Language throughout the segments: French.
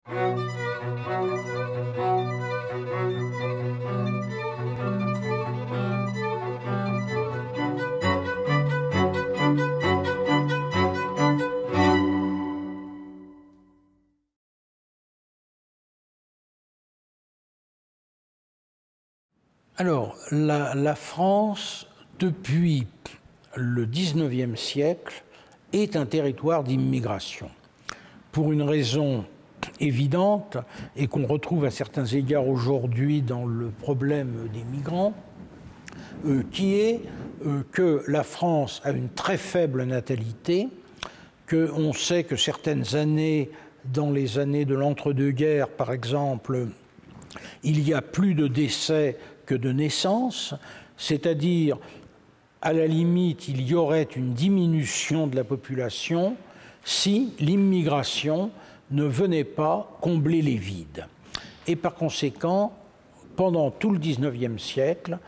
Alors, la France, depuis le XIXe siècle, est un territoire d'immigration. Pour une raison évidente, et qu'on retrouve à certains égards aujourd'hui dans le problème des migrants, qui est que la France a une très faible natalité, qu'on sait que certaines années, dans les années de l'entre-deux-guerres par exemple, il y a plus de décès que de naissances, c'est-à-dire, à la limite, il y aurait une diminution de la population si l'immigration ne venait pas combler les vides. Et par conséquent, pendant tout le XIXe siècle,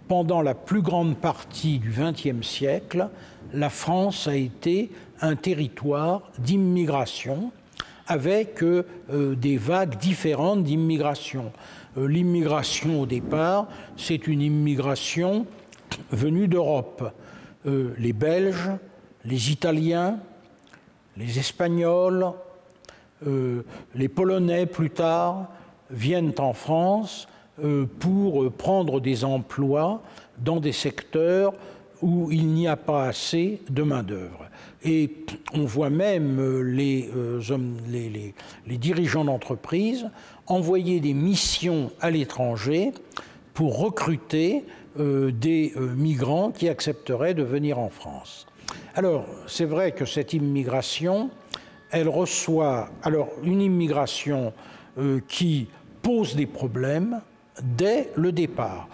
pendant la plus grande partie du XXe siècle, la France a été un territoire d'immigration avec des vagues différentes d'immigration. L'immigration au départ, c'est une immigration venue d'Europe. Les Belges, les Italiens, les Espagnols, les Polonais plus tard viennent en France pour prendre des emplois dans des secteurs où il n'y a pas assez de main-d'œuvre. Et on voit même les dirigeants d'entreprises envoyer des missions à l'étranger pour recruter des migrants qui accepteraient de venir en France. Alors, c'est vrai que cette immigration, elle reçoit une immigration qui pose des problèmes dès le départ.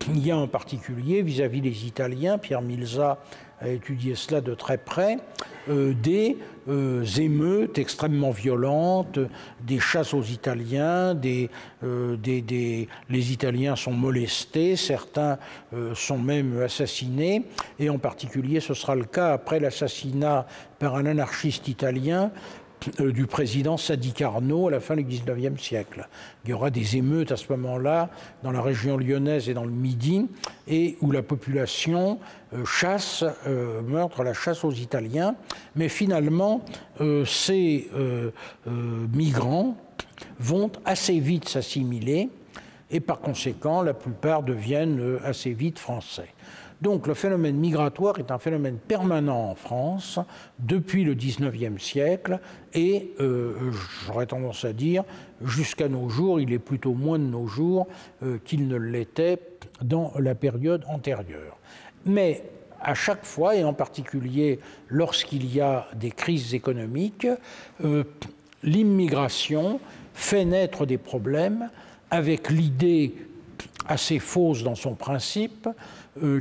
Il y a en particulier, vis-à-vis des Italiens, Pierre Milza a étudié cela de très près, des émeutes extrêmement violentes, des chasses aux Italiens, les Italiens sont molestés, certains sont même assassinés, et en particulier ce sera le cas après l'assassinat par un anarchiste italien du président Sadi Carnot à la fin du XIXe siècle. Il y aura des émeutes à ce moment-là dans la région lyonnaise et dans le Midi, et où la population meurtre la chasse aux Italiens. Mais finalement, ces migrants vont assez vite s'assimiler, et par conséquent, la plupart deviennent assez vite français. Donc le phénomène migratoire est un phénomène permanent en France depuis le XIXe siècle et, j'aurais tendance à dire, jusqu'à nos jours, il est plutôt moins de nos jours qu'il ne l'était dans la période antérieure. Mais à chaque fois, et en particulier lorsqu'il y a des crises économiques, l'immigration fait naître des problèmes avec l'idée assez fausse dans son principe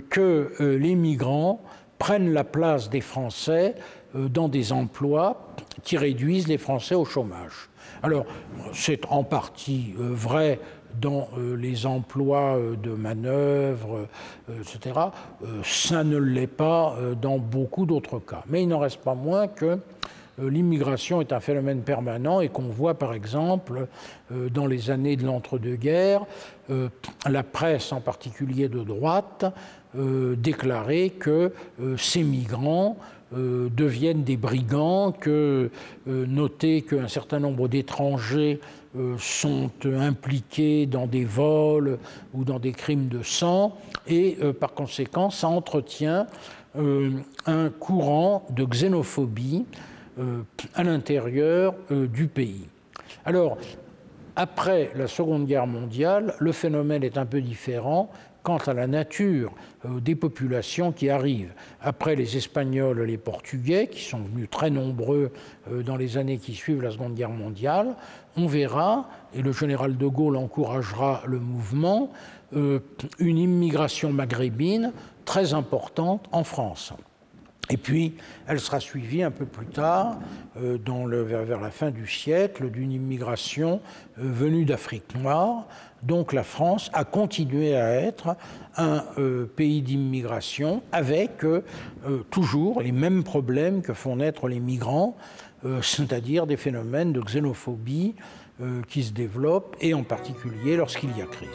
que les migrants prennent la place des Français dans des emplois qui réduisent les Français au chômage. Alors, c'est en partie vrai dans les emplois de manœuvre, etc. Ça ne l'est pas dans beaucoup d'autres cas. Mais il n'en reste pas moins que l'immigration est un phénomène permanent et qu'on voit par exemple dans les années de l'entre-deux-guerres, la presse en particulier de droite déclarer que ces migrants deviennent des brigands, noter qu'un certain nombre d'étrangers sont impliqués dans des vols ou dans des crimes de sang et par conséquent ça entretient un courant de xénophobie à l'intérieur du pays. Alors, après la Seconde Guerre mondiale, le phénomène est un peu différent quant à la nature des populations qui arrivent. Après les Espagnols et les Portugais, qui sont venus très nombreux dans les années qui suivent la Seconde Guerre mondiale, on verra, et le général de Gaulle encouragera le mouvement, une immigration maghrébine très importante en France. Et puis, elle sera suivie un peu plus tard, vers la fin du siècle, d'une immigration venue d'Afrique noire. Donc la France a continué à être un pays d'immigration avec toujours les mêmes problèmes que font naître les migrants, c'est-à-dire des phénomènes de xénophobie qui se développent, et en particulier lorsqu'il y a crise.